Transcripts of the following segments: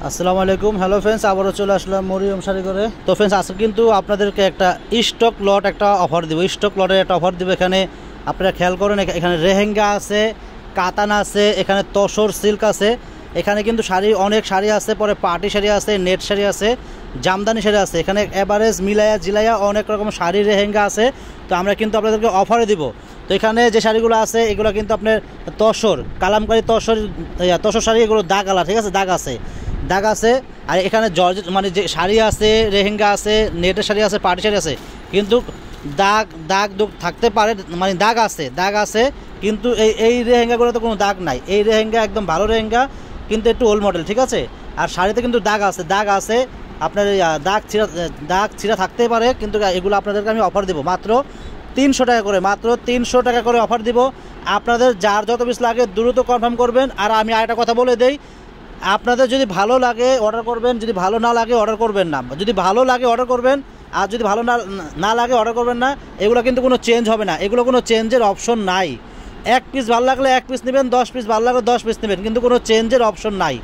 আসসালামু আলাইকুম। Hello friends, আবারও চলে আসলাম মরিয়ম শাড়ি করে। তো ফ্রেন্ডস, আজকে কিন্তু আপনাদেরকে একটা স্টক লট একটা অফার দিব, স্টক লটের একটা অফার দিব। এখানে আপনারা খেয়াল করেন, এখানে রেহেঙ্গা আছে, কাতান আছে, এখানে তসর সিল্ক আছে, এখানে কিন্তু শাড়ি অনেক শাড়ি আছে, পরে পার্টি শাড়ি আছে, নেট শাড়ি আছে, জামদানি শাড়ি আছে। এখানে এভারেজ মিলাইয়া জিলাইয়া অনেক রকম শাড়ি রেহেঙ্গা আছে। তো আমরা কিন্তু আপনাদেরকে অফারে দিব। তো এখানে যে শাড়িগুলো আছে এগুলো কিন্তু আপনার তসর কালামকারী তসর শাড়ি, এগুলো দাগ আলা, ঠিক আছে, দাগ আছে। আর এখানে জর্জেট মানে যে শাড়ি আছে, রেহেঙ্গা আছে, নেটের শাড়ি আছে, পার্টি শাড়ি আছে, কিন্তু দাগ থাকতে পারে, মানে দাগ আছে কিন্তু এই রেহেঙ্গাগুলোতে কোনো দাগ নাই। এই রেহেঙ্গা একদম ভালো রেহেঙ্গা, কিন্তু একটু ওল্ড মডেল, ঠিক আছে। আর শাড়িতে কিন্তু দাগ আছে আপনার দাগ ছিঁড়া থাকতেই পারে, কিন্তু এগুলো আপনাদেরকে আমি অফার দেবো মাত্র 300 টাকা করে, মাত্র 300 টাকা করে অফার দিব। আপনাদের যার যত পিস লাগে দ্রুত কনফার্ম করবেন। আর আমি আরেকটা কথা বলে দেই, আপনাদের যদি ভালো লাগে অর্ডার করবেন, যদি ভালো না লাগে অর্ডার করবেন না। যদি ভালো লাগে অর্ডার করবেন, আর যদি ভালো না লাগে অর্ডার করবেন না। এগুলো কিন্তু কোনো চেঞ্জ হবে না, এগুলো কোনো চেঞ্জের অপশন নাই। 1 পিস ভালো লাগলে 1 পিস নেবেন, 10 পিস ভালো লাগলে 10 পিস নেবেন, কিন্তু কোনো চেঞ্জের অপশন নাই।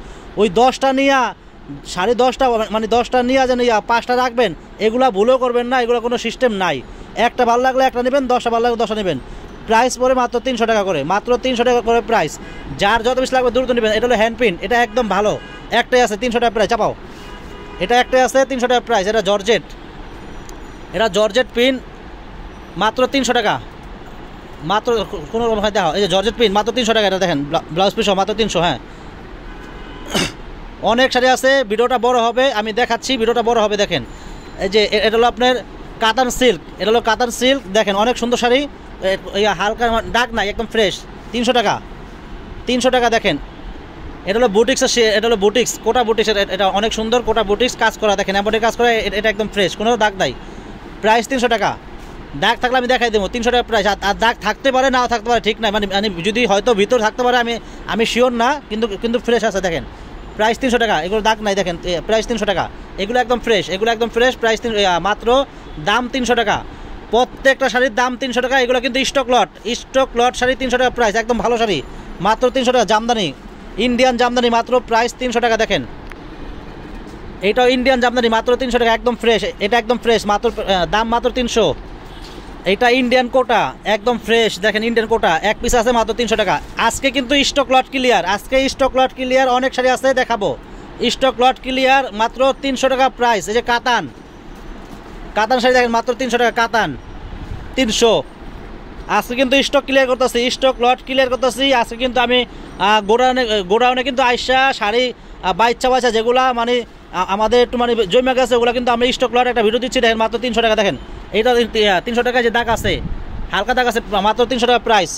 ওই 10টা নিয়ে সাড়ে 10টা মানে 10টা নিয়ে যেন 5টা রাখবেন, এগুলো ভুলও করবেন না, এগুলো কোনো সিস্টেম নাই। একটা ভালো লাগলে একটা নেবেন, 10টা ভালো লাগলে 10টা নেবেন। প্রাইস পরে মাত্র 300 টাকা করে, মাত্র 300 টাকা করে প্রাইস। যার যত বেশি লাগবে দ্রুত নেবেন। এটা হলো হ্যান্ড প্রিন্ট, এটা একদম ভালো, একটাই আছে 300 টাকা প্রাইস। চাপাও, এটা একটাই আছে 300 টাকা প্রাইস। এটা জর্জেট প্রিন্ট, মাত্র 300 টাকা, মাত্র কোনো রকম দেখো। এই যে জর্জেট প্রিন্ট মাত্র 300 টাকা। এটা দেখেন ব্লাউজ পিস মাত্র 300। হ্যাঁ, অনেক শাড়ি আছে, ভিডিওটা বড় হবে, আমি দেখাচ্ছি, ভিডিওটা বড় হবে। দেখেন এই যে এটা হলো আপনার কাতান সিল্ক, এটা হলো কাতান সিল্ক, দেখেন অনেক সুন্দর শাড়ি, হালকা দাগ নাই, একদম ফ্রেশ। 300 টাকা দেখেন। এটা হলো বুটিক্স, কোটা বুটিক্স, এটা অনেক সুন্দর কোটা বুটিক্স কাজ করা, দেখেন এমন কাজ করা, এটা একদম ফ্রেশ, কোনো দাগ নাই। প্রাইস 300 টাকা। দাগ থাকলে আমি দেখাই দেবো, 300 টাকা প্রাইস। আর দাগ থাকতে পারে, নাও থাকতে পারে, ঠিক নাই, মানে যদি হয়তো ভিতর থাকতে পারে, আমি শিওর না, কিন্তু ফ্রেশ আছে। দেখেন প্রাইস 300 টাকা, এগুলো দাগ নাই, দেখেন প্রাইস 300 টাকা। এগুলো একদম ফ্রেশ, প্রাইস মাত্র দাম 300 টাকা। প্রত্যেকটা শাড়ির দাম 300 টাকা। এগুলো কিন্তু স্টক লট শাড়ি, 300 টাকা প্রাইস, একদম ভালো শাড়ি, মাত্র 300 টাকা। জামদানি, ইন্ডিয়ান জামদানি, মাত্র প্রাইস 300 টাকা। দেখেন এইটাও ইন্ডিয়ান জামদানি, মাত্র 300 টাকা, একদম ফ্রেশ, এটা একদম ফ্রেশ, মাত্র দাম মাত্র 300। এইটা ইন্ডিয়ান কোটা, একদম ফ্রেশ, দেখেন ইন্ডিয়ান কোটা, 1 পিস আছে মাত্র 300 টাকা। আজকে কিন্তু স্টক লট ক্লিয়ার, অনেক শাড়ি আছে দেখাবো। স্টক লট ক্লিয়ার, মাত্র 300 টাকা প্রাইস। এই যে কাতান শাড়ি দেখেন, মাত্র 300 টাকা, কাতান 300। আজকে কিন্তু স্টক লট ক্লিয়ার করতেছি। আজকে কিন্তু আমি গোডাউনে কিন্তু আইসা শাড়ি বাইচ্ছা যেগুলা মানে আমাদের একটু মানে জমে গেছে, ওগুলো কিন্তু আমি স্টক লট একটা ভিডিও দিচ্ছি। দেখেন মাত্র 300 টাকা। দেখেন এইটা 300 টাকা, যে দাগ আছে, হালকা দাগ আছে, মাত্র 300 টাকা প্রাইস।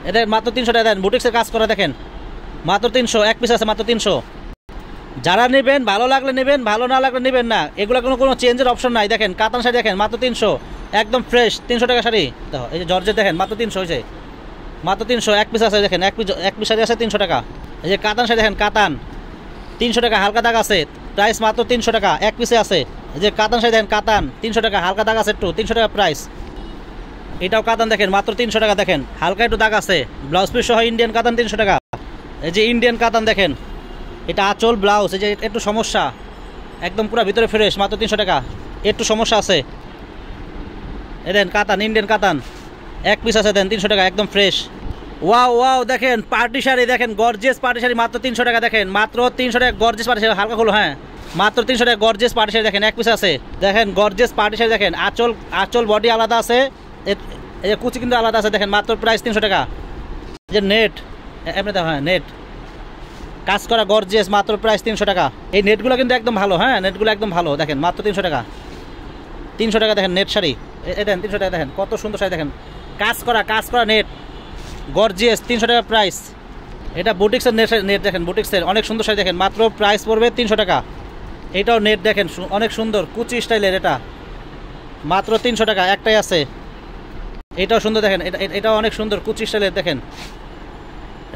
এটা মাত্র 300 টাকা। দেন বুটিক্সের কাজ করা, দেখেন মাত্র 300, 1 পিস আছে, মাত্র 300। যারা নেবেন, ভালো লাগলে নেবেন, ভালো না লাগলে নেবেন না, এগুলো কোনো চেঞ্জের অপশন নাই। দেখেন কাতান শাড়ি, দেখেন মাত্র 300, একদম ফ্রেশ, 300 টাকা শাড়ি। দেখো এই যে জর্জেট, দেখেন মাত্র 300 হয়েছে, মাত্র 300, 1 পিস আছে। দেখেন 1 পিস শাড়ি আছে 300 টাকা। এই যে কাতান শাড়ি, দেখেন কাতান 300 টাকা, হালকা দাগ আছে, প্রাইস মাত্র 300 টাকা, 1 পিসে আছে। এই যে কাতান শাড়ি, দেখেন কাতান 300 টাকা, হালকা দাগ আছে একটু, 300 টাকা প্রাইস। এটাও কাতান, দেখেন মাত্র 300 টাকা। দেখেন হালকা একটু দাগ আছে, ব্লাউজ পিস সহ ইন্ডিয়ান কাতান 300 টাকা। এই যে ইন্ডিয়ান কাতান, দেখেন এটা আঁচল ব্লাউজ, এই যে একটু সমস্যা, একদম পুরো ভিতরে ফ্রেশ, মাত্র 300 টাকা। একটু সমস্যা আছে, এই দেন কাতান, ইন্ডিয়ান কাতান 1 পিস আছে, দেন 300 টাকা, একদম ফ্রেশ। ওয়াও দেখেন পার্টি শাড়ি, দেখেন গর্জিয়াস পার্টি শাড়ি, মাত্র 300 টাকা। দেখেন মাত্র 300 টাকা গর্জিয়াস পার্টি শাড়ি, হালকা খোলো। হ্যাঁ, মাত্র 300 টাকা গর্জিয়াস পার্টি শাড়ি, দেখেন 1 পিস আছে। দেখেন গর্জিয়াস পার্টি শাড়ি, দেখেন আঁচল বডি আলাদা আছে, এই যে কুচি কিন্তু আলাদা আছে। দেখেন মাত্র প্রাইস 300 টাকা। যে নেট এমনি, হ্যাঁ নেট কাজ করা গর্জিয়াস, মাত্র প্রাইস 300 টাকা। এই নেটগুলো কিন্তু একদম ভালো, হ্যাঁ নেটগুলো একদম ভালো। দেখেন মাত্র 300 টাকা, 300 টাকা। দেখেন নেট শাড়ি, দেখেন 300 টাকা। দেখেন কত সুন্দর শাড়ি, দেখেন কাজ করা নেট গর্জিয়াস, 300 টাকা প্রাইস। এটা বুটিক্সের নেট, দেখেন বুটিক্সের অনেক সুন্দর শাড়ি, দেখেন মাত্র প্রাইস পড়বে 300 টাকা। এটাও নেট, দেখেন অনেক সুন্দর কুচি স্টাইলের, এটা মাত্র 300 টাকা, একটাই আছে। এটাও সুন্দর, দেখেন এটাও অনেক সুন্দর কুচি স্টাইলের। দেখেন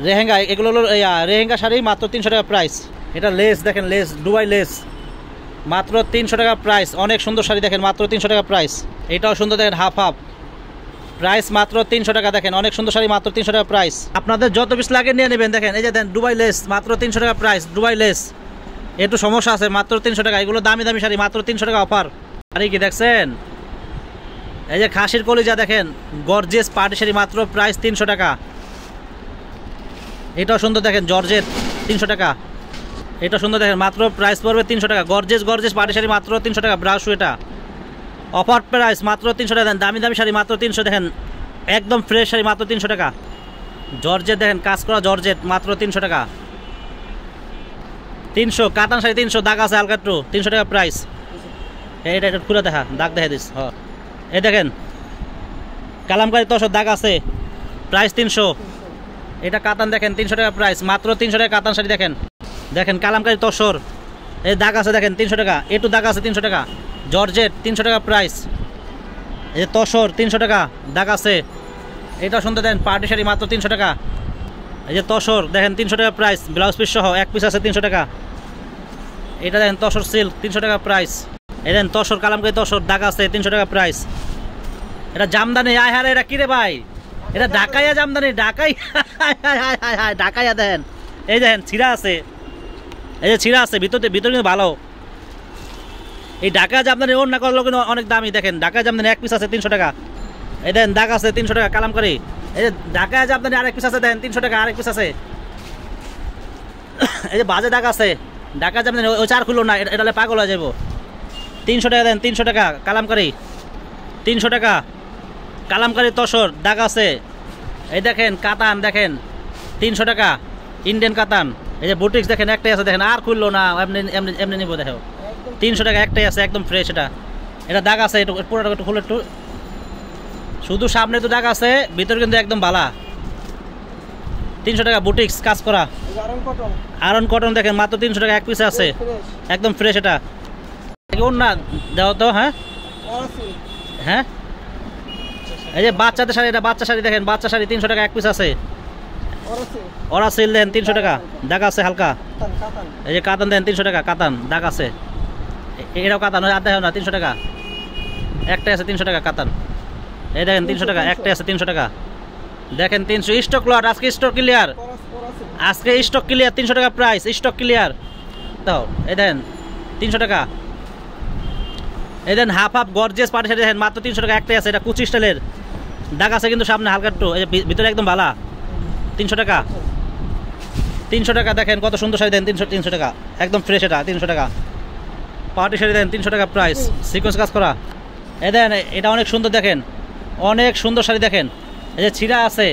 রেহেঙ্গা, এগুলো হলো রেহেঙ্গা শাড়ি, মাত্র 300 টাকা প্রাইস। এটা লেস, দেখেন লেস, দুবাই লেস, মাত্র 300 টাকা প্রাইস। অনেক সুন্দর শাড়ি, দেখেন মাত্র 300 টাকা প্রাইস। এটাও সুন্দর, দেখেন হাফ প্রাইস মাত্র 300 টাকা। দেখেন অনেক সুন্দর শাড়ি, মাত্র 300 টাকা প্রাইস। আপনাদের যত পিস লাগে নিয়ে নেবেন। দেখেন এই যে দেন দুবাই লেস, মাত্র 300 টাকা প্রাইস। দুবাই লেস একটু সমস্যা আছে, মাত্র 300 টাকা। এগুলো দামি দামি শাড়ি, মাত্র 300 টাকা অফার। শাড়ি কি দেখছেন? এই যে খাসির কলিজা দেখেন, গর্জিয়াস পার্টি শাড়ি, মাত্র প্রাইস 300 টাকা। এটাও সুন্দর দেখেন, জর্জেট 300 টাকা। এটা সুন্দর দেখেন, মাত্র প্রাইস পড়বে 300 টাকা। গর্জিয়াস পার্টি শাড়ি মাত্র 300 টাকা। ব্রাশ এটা অফার প্রাইস, মাত্র 300 টাকা। দেন দামি দামি শাড়ি মাত্র 300 দেখেন, একদম ফ্রেশ শাড়ি মাত্র 300 টাকা। জর্জেট দেখেন, কাজ করা জর্জেট, মাত্র 300 টাকা। 300 কাতান শাড়ি 300, দাগ আছে হালকা একটু, 300 টাকা প্রাইস। এটা এটা খুলে দেখা, দাগ দেখা দিস। হ্যাঁ এই দেখেন কালামকারী তসর, দাগ আছে, প্রাইস 300। এটা কাতান দেখেন 300 টাকা প্রাইস, মাত্র 300 টাকা কাতান শাড়ি। দেখেন দেখেন কালামকারী তসর, এই দাগ আছে দেখেন 300 টাকা। একটু দাগ আছে 300 টাকা। জর্জেট 300 টাকা প্রাইস। এই যে তসর 300 টাকা, দাগ আছে। এটা সুন্দর দেন পার্টি শাড়ি, মাত্র 300 টাকা। এই যে তসর দেখেন 300 টাকা প্রাইস, ব্লাউজ পিস সহ, এক পিস আছে 300 টাকা। এটা দেখেন তসর সিল্ক 300 টাকা প্রাইস। এই দেন তসর কালামকারী তসর, দাগ আছে 300 টাকা প্রাইস। এটা জামদানি, আয় হারে এটা কিরে ভাই, এটা ঢাকাইয়া জামদানি, ঢাকাই ঢাকাইয়া দেন। এই দেখেন ছিঁড়া আছে, এই যে ছিঁড়া আছে, ভিতরে কিন্তু ভালো। এই ঢাকা জামদানি ওর না করলেও কিন্তু অনেক দামি। দেখেন ঢাকা জামদানি এক পিস আছে 300 টাকা। এই দেন দাগ আছে 300 টাকা কালামকারী। এই যে ঢাকা জামদানি আরেক পিস আছে, দেন 300 টাকা আরেক পিস আছে। এই যে বাজে দাগ আছে, ঢাকা জামদানি ওই চার খুলো না, এটা পাগল হয়ে যাবো। 300 টাকা দেন, 300 টাকা কালামকারী, 300 টাকা কালামকারী তসর, দাগ আছে। এই দেখেন কাতান দেখেন 300 টাকা, ইন্ডিয়ান কাতান। এই যে বুটিক্স দেখেন একটাই আছে, দেখেন আর খুললো না, এমনি এমনি এমনি নিবো। দেখো 300 টাকা একটাই আছে, একদম ফ্রেশ। এটা দাগ আছে, একটু পুরোটা একটু খুলে, একটু শুধু সামনে তো দাগ আছে, ভিতরে কিন্তু একদম বালা। 300 টাকা বুটিক্স কাজ করা, আয়রন কটন দেখেন, মাত্র 300 টাকা এক পিস আছে, একদম ফ্রেশ। এটা না দাও তো। হ্যাঁ হ্যাঁ এই যে বাচ্চাদের শাড়ি, এটা বাচ্চা শাড়ি দেখেন, বাচ্চা শাড়ি 300 টাকা এক পিস আছে। ওরা সিল দেন 300 টাকা, দাগ আছে হালকা। এই যে কাতান দেন 300 টাকা, কাতান দাগ আছে। এটাও কাতান, আর দেখো না 300 টাকা একটাই আছে, 300 টাকা কাতান। এই দেখেন 300 টাকা একটাই আছে, 300 টাকা। দেখেন 300 স্টক লট, আজকে স্টক ক্লিয়ার, আজকে স্টক ক্লিয়ার, 300 টাকা প্রাইস, স্টক ক্লিয়ার। তো এই দেখেন 300 টাকা। এই দেন half half gorgeous party sari দেখেন, মাত্র 300 টাকা একটাই আছে। এটা কুচি স্টাইলের, দাগ আছে কিন্তু সামনে হালকা একটু, এই যে ভিতরে একদম ভালা। 300 টাকা, 300 টাকা। দেখেন কত সুন্দর শাড়ি দেন, 300 টাকা একদম ফ্রেশ। এটা 300 টাকা পার্টি শাড়ি দেন, 300 টাকা প্রাইস, সিকোয়েন্স কাজ করা। এই দেন এটা অনেক সুন্দর, দেখেন অনেক সুন্দর শাড়ি। দেখেন এই যে ছিঁড়া আছে,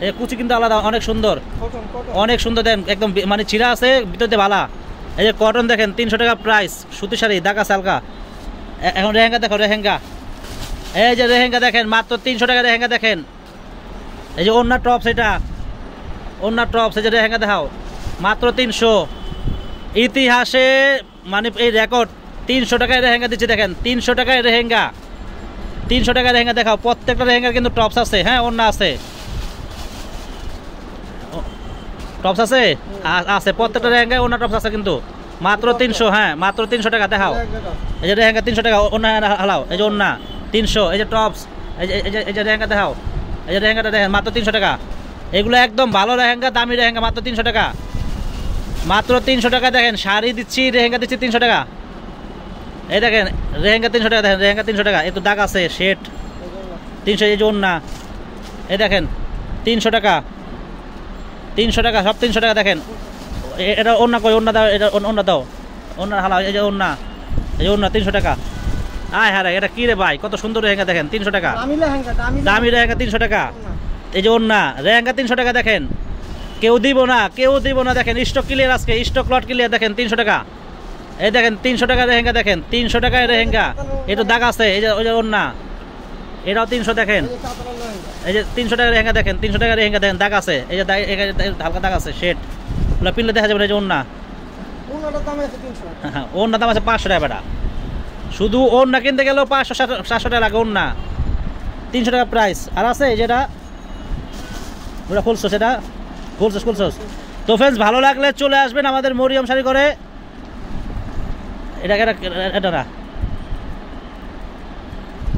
এই কুচি কিন্তু আলাদা, অনেক সুন্দর, অনেক সুন্দর। দেন একদম মানে ছিঁড়া আছে, ভিতরে ভালা। এই যে কটন দেখেন 300 টাকা প্রাইস, সুতি শাড়ি, দাগ আছে হালকা। এখন রেহেঙ্গা দেখো, রেহেঙ্গা, এই যে রেহেঙ্গা দেখেন, মাত্র 300 টাকা রেহেঙ্গা দেখেন। এই যে ওড়না টপস, এটা ওড়না টপস, এই যে রেহেঙ্গা দেখাও, মাত্র 300। ইতিহাসে মানে এই রেকর্ড, 300 টাকায় রেহেঙ্গা দিচ্ছে। দেখেন 300 টাকায় রেহেঙ্গা, 300 টাকায় রেহেঙ্গা দেখাও। প্রত্যেকটা রেহেঙ্গার কিন্তু টপস আছে, হ্যাঁ ওড়না আছে, টপস আছে, আছে প্রত্যেকটা রেহেঙ্গায় ওড়না টপস আছে কিন্তু, মাত্র 300। হ্যাঁ মাত্র 300 টাকা দেখাও। এই যে রেহেঙ্গা 300 টাকা, ওড়না হালাও। এই যে ওড়না 300, এই যে টপস, এই যে রেহেঙ্গা দেখাও। এই যে রেহেঙ্গাটা দেখেন, মাত্র 300 টাকা। এগুলো একদম ভালো রেহেঙ্গা, দামি রেহেঙ্গা, মাত্র 300 টাকা, মাত্র 300 টাকা। দেখেন শাড়ি দিচ্ছি, রেহেঙ্গা দিচ্ছি 300 টাকা। এই দেখেন রেহেঙ্গা 300 টাকা, দেখেন রেহেঙ্গা 300 টাকা। একটু দাগ আছে, শেড 300। এই যে ওড়না, এই দেখেন 300 টাকা, 300 টাকা, সব 300 টাকা। দেখেন এটা ওড়না কই, ওড়না দাও, এটা ওড়না দাও, ওড়না হালাও। এই যে ওড়না, এই যে ওড়না 300 টাকা। আয় হ্যাঁ এটা কি রে ভাই, কত সুন্দর রেহেঙ্গা দেখেন, 300 টাকা, দামি রেহেঙ্গা 300 টাকা। এই যে ওড়না, রেহেঙ্গা 300 টাকা। দেখেন কেউ দিব না, কেউ দিব না। দেখেন স্টক ক্লিয়ার, আজকে স্টক লট ক্লিয়ার। দেখেন 300 টাকা। এই দেখেন 300 টাকা রেহেঙ্গা, দেখেন 300 টাকায় রেহেঙ্গা। একটু দাগ আছে, এই যে ওই যে ওড়না, এটাও 300। দেখেন এই যে 300 টাকা রেহেঙ্গা, দেখেন 300 টাকা রেহেঙ্গা, দেখেন দাগ আছে, এই যে হালকা দাগ আছে, শেড পিনলে দেখা যাবে। এই যে ওড়না, হ্যাঁ ওড়না দাম আছে 500 টাকা বেটা। শুধু ওড়না কিনতে গেলেও 500-700 টাকা লাগে ওড়না, 300 টাকা প্রাইস। আর আছে যেটা ওটা খুলছো, সেটা খুলছোস। তো ফ্রেন্ডস ভালো লাগলে চলে আসবেন আমাদের মরিয়ম শাড়ি করে। এটা না।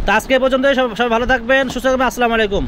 তো আজকে পর্যন্ত সবাই ভালো থাকবেন, সুস্থ থাকবেন। আসসালামু আলাইকুম।